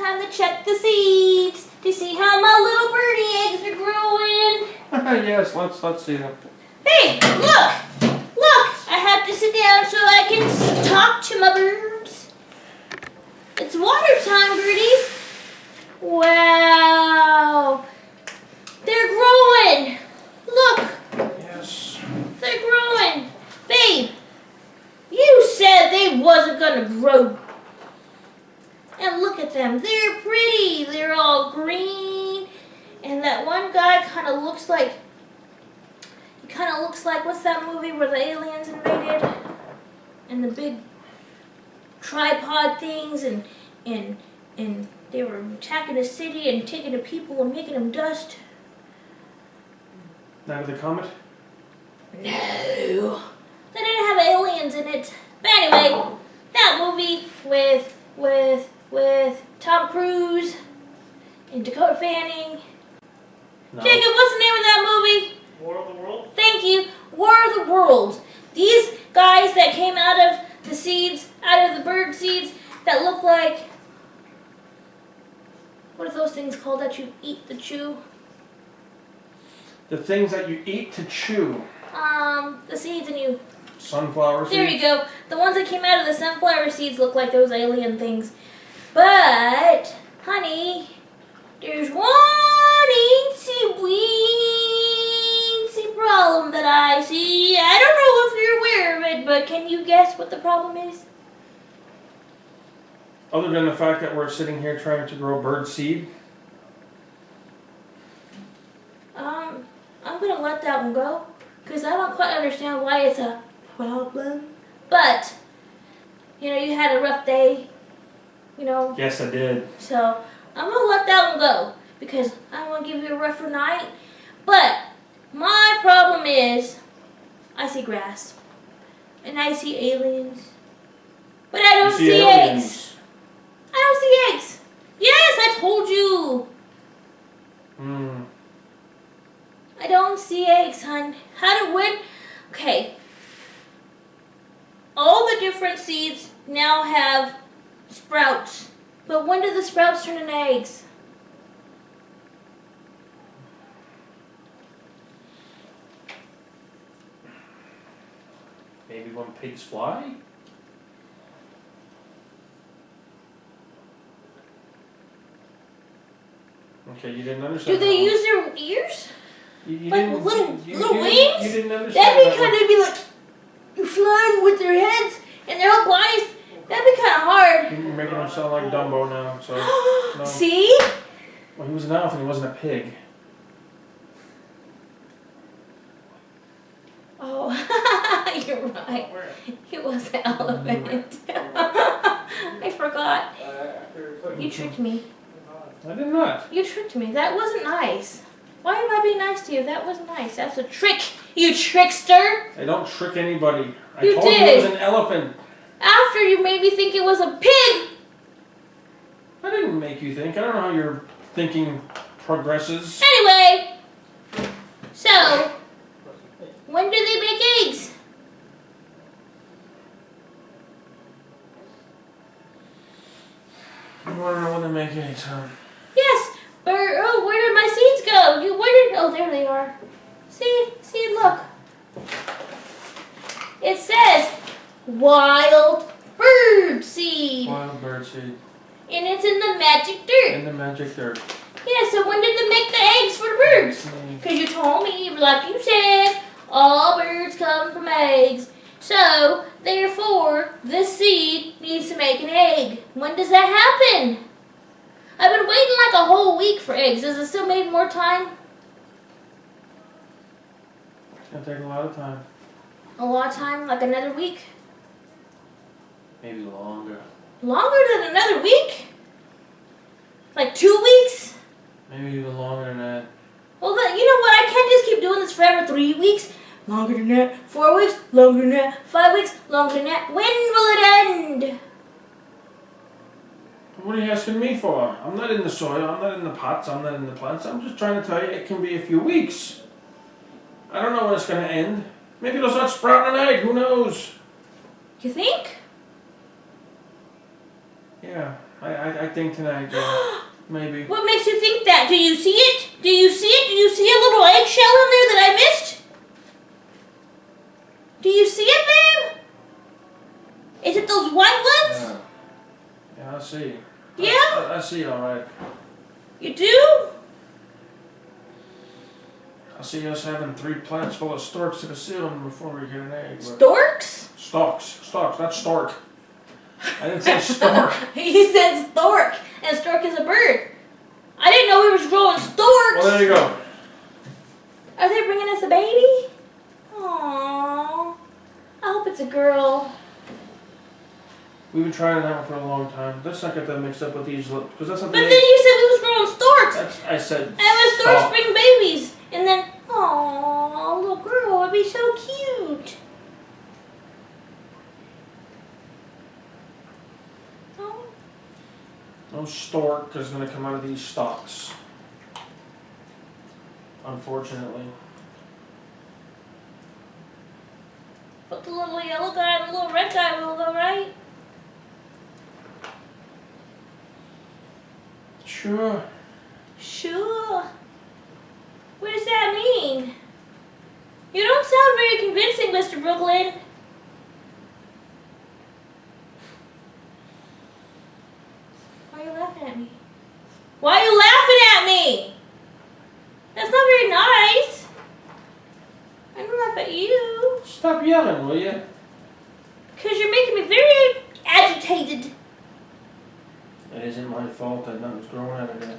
time to check the seeds to see how my little birdie eggs are growing. Yes, let's see them. Hey, look! I have to sit down so I can talk to my birds. It's water time, birdies. Wow, they're growing. Look. Yes. They're growing. Babe, you said they wasn't gonna grow. And look at them. They're pretty. They're all green. And that one guy kind of looks like, what's that movie where the aliens invaded? And the big tripod things and they were attacking the city and taking the people and making them dust. Night of the Comet? No. They didn't have aliens in it. But anyway, that movie with Tom Cruise and Dakota Fanning. No. Jacob, what's the name of that movie? War of the Worlds? Thank you. War of the Worlds. These guys that came out of the seeds, out of the bird seeds, that look like, what are those things called that you eat to chew? The things that you eat to chew. The seeds and you. Sunflower seeds. There you go. The ones that came out of the sunflower seeds look like those alien things. But, honey, there's one eensy weensy problem that I see. I don't know if you're aware of it, but can you guess what the problem is? Other than the fact that we're sitting here trying to grow bird seed. I'm going to let that one go, because I don't quite understand why it's a problem. But, you know, you had a rough day, you know. Yes, I did. So, I'm going to let that one go, because I don't want to give you a rougher night. But, my problem is, I see grass, and I see aliens, but I don't see eggs. I don't see eggs. Yes, I told you. I don't see eggs, hon. Okay. All the different seeds now have sprouts. But when do the sprouts turn into eggs? Maybe when pigs fly? Okay, you didn't understand. Do they use their ears? You Like didn't- little you wings? You didn't understand That'd be that kind one. of be like flying with their heads and their whole bodies. That'd be kind of hard. You're making him sound like Dumbo now, so... No. See? Well, he was an elephant, he wasn't a pig. Oh, you're right. It was an elephant. I forgot. You tricked me. I did not. You tricked me. That wasn't nice. Why am I being nice to you? That wasn't nice. That's a trick, you trickster. I don't trick anybody. I You told you did. it was an elephant. After you made me think it was a pig. I didn't make you think. I don't know how your thinking progresses. Anyway, so when do they make eggs? You want to know when they make eggs, huh? Yes. Oh, where did my seeds go? Oh, there they are. See, look. It says wild bird seed. Wild bird seed. And it's in the magic dirt. In the magic dirt. Yeah, so when did they make the eggs for the birds? Because you told me, like you said, all birds come from eggs. So, therefore, this seed needs to make an egg. When does that happen? I've been waiting like a whole week for eggs. Does it still make more time? It's going to take a lot of time. A lot of time? Like another week? Maybe longer. Longer than another week? Like 2 weeks? Maybe even longer than that. Well, then, you know what? I can't just keep doing this forever. 3 weeks? Longer than that. 4 weeks? Longer than that. 5 weeks? Longer than that. When will it end? What are you asking me for? I'm not in the soil, I'm not in the pots, I'm not in the plants. I'm just trying to tell you it can be a few weeks. I don't know when it's going to end. Maybe it'll start sprouting an egg, who knows? You think? Yeah. Yeah, I think tonight, yeah. Maybe. What makes you think that? Do you see it? Do you see it? Do you see a little eggshell in there that I missed? Do you see it, babe? Is it those white ones? Yeah. Yeah, I see. Yeah? I see, alright. You do? I see us having 3 plants full of storks to the ceiling before we get an egg. But Storks? Stalks, not stork. I didn't say stork. You said stork, and stork is a bird. I didn't know we were growing storks. Well, there you go. Are they bringing us a baby? Aww. I hope it's a girl. We've been trying that one for a long time. Let's not get that mixed up with these, because that's not But the then you said we was growing storks. I said And when storks stalk. bring babies, and then, aww, little girl, it'd be so cute. Oh. No stork is going to come out of these stalks. Unfortunately. But the little yellow guy and the little red guy will though, right? Sure. Sure. What does that mean? You don't sound very convincing, Mr. Brooklyn. Why are you laughing at me? Why are you laughing at me? That's not very nice. I don't laugh at you. Stop yelling, will you? Because you're making me very agitated. It isn't my fault that nothing's growing out of there.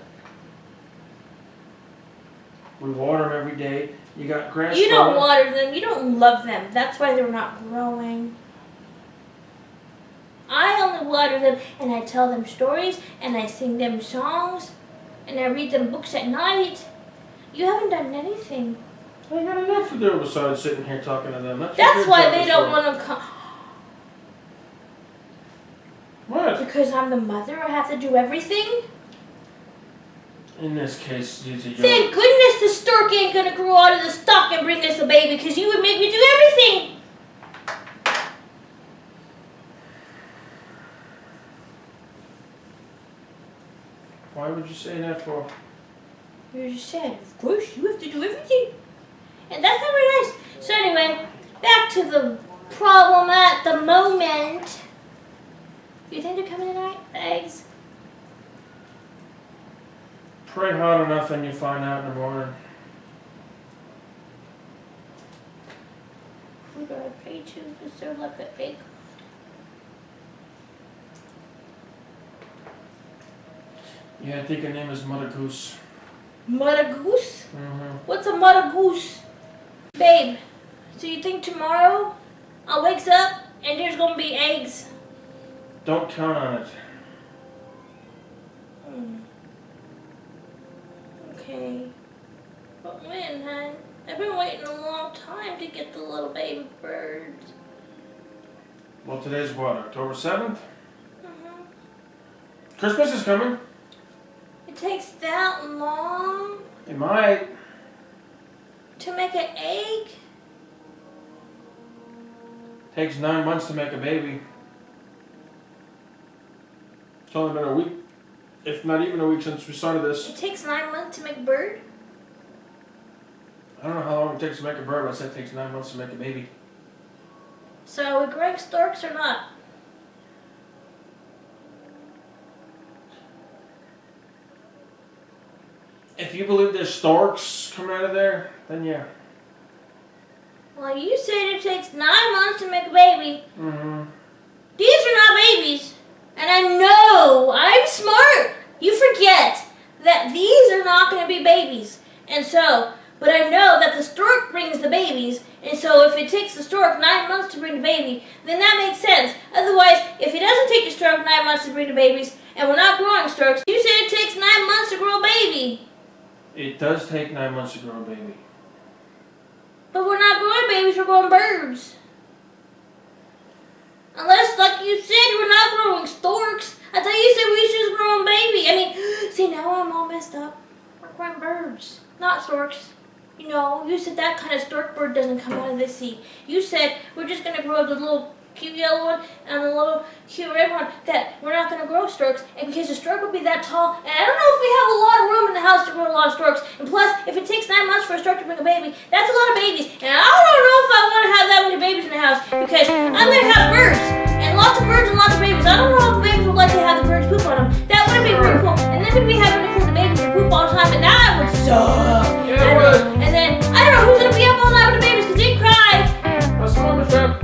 We water them every day. You got grass. You don't growing. water them. You don't love them. That's why they're not growing. I only water them, and I tell them stories, and I sing them songs, and I read them books at night. You haven't done anything. I got enough to do besides sitting here talking to them. That's Why they don't want to come. What? Because I'm the mother, I have to do everything? In this case, you Thank goodness the stork ain't gonna grow out of the stalk and bring us a baby, because you would make me do everything. Why would you say that for? You just said, of course, you have to do everything. And that's not very nice. So anyway, back to the problem at the moment. Do you think they're coming tonight, the eggs? Pray hard enough and you find out in the morning. Who do I pray to? Is there like an egg? Yeah, I think her name is Mother Goose. Mother Goose? Mm-hmm. What's a Mother Goose? Babe, so you think tomorrow I wakes up and there's gonna be eggs? Don't count on it. Okay. But when, hon? I've been waiting a long time to get the little baby birds. Well, today's what, October 7th? Mhm. Christmas is coming. It takes that long It might. to make an egg? Takes 9 months to make a baby. It's only been a week, if not even a week since we started this. It takes 9 months to make a bird? I don't know how long it takes to make a bird, but I said it takes 9 months to make a baby. So are we growing storks or not? If you believe there's storks coming out of there, then yeah. Well, you said it takes 9 months to make a baby. Mm-hmm. These are not babies. And I know, I'm smart. You forget that these are not going to be babies. And so, but I know that the stork brings the babies. And so if it takes the stork 9 months to bring the baby, then that makes sense. Otherwise, if it doesn't take the stork 9 months to bring the babies, and we're not growing storks, you said it takes 9 months to grow a baby. It does take 9 months to grow a baby. But we're not growing babies, we're growing birds. Unless, like you said, we're not growing storks. I thought you said we was just growing baby. I mean, see, now I'm all messed up. We're growing birds, not storks. You know, you said that kind of stork bird doesn't come out of the sea. You said we're just going to grow the little cute yellow one and the little cute red one, that we're not going to grow storks, and because the stork will be that tall, and I don't know if we have a lot of room in the house to grow a lot of storks, and plus, if it takes 9 months for a stork to bring a baby, that's a lot of babies, and I don't know if I want to have that many babies in the house, because I'm going to have birds, and lots of birds and lots of babies. I don't know if the babies would like to have the birds poop on them. That wouldn't be pretty cool, and then we'd be having to clean the babies and poop all the time, and that would suck. Yeah, it would. And then, I don't know who's going to be up all night with the babies, because they cry. That's the mama's job.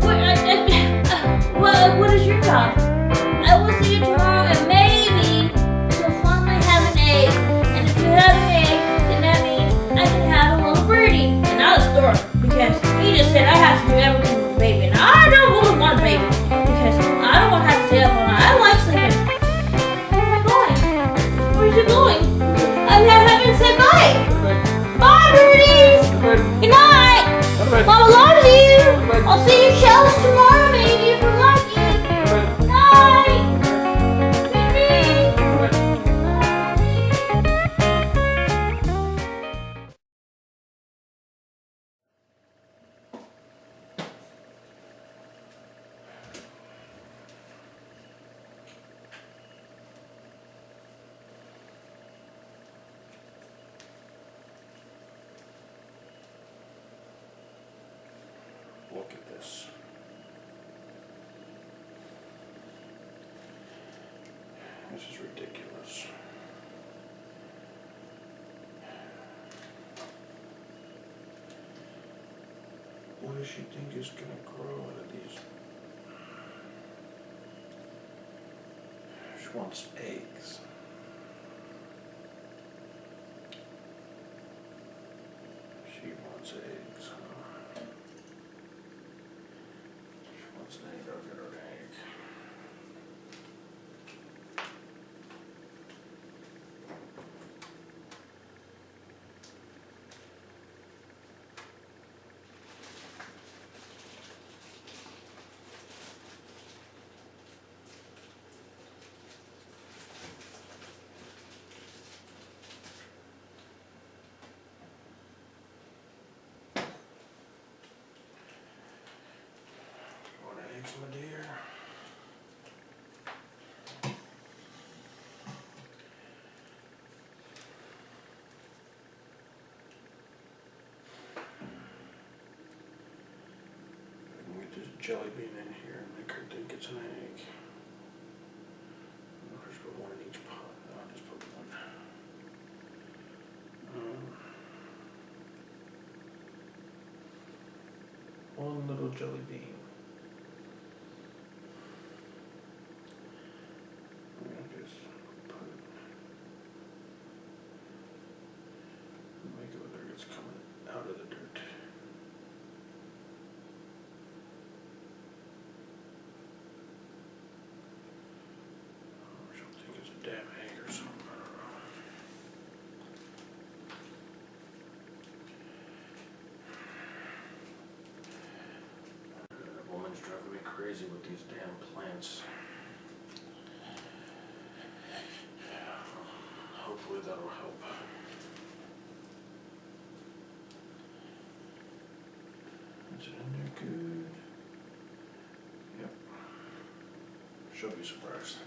What is your job? I will see you tomorrow, and maybe you'll finally have an egg. And if you have an egg, then that means I can have a little birdie, and not a stork, because he just said I have to do everything with a baby, and I don't really want a baby, because I don't want to have to stay up all night. I like sleeping. Where am I going? Where's you going? I haven't said bye. Bye, birdies. Good night. Mama loves you. I'll see you shells tomorrow, maybe, if you're lucky. Night. Look at this. This is ridiculous. What does she think is gonna grow out of these? She wants eggs. She wants eggs. She wants an egg. I'll get her an egg. Want eggs, my dear? I can get this jelly bean in here and make her think it's an egg. I'll just put one in each pot. No, I'll just put one. One little jelly bean. I'm gonna just put it, make it look like it's coming out of the dirt. She'll think it's a damn egg or something, I don't know. The woman's driving me crazy with these damn plants. Hopefully that'll help. Is it in there good? Yep. She'll be surprised.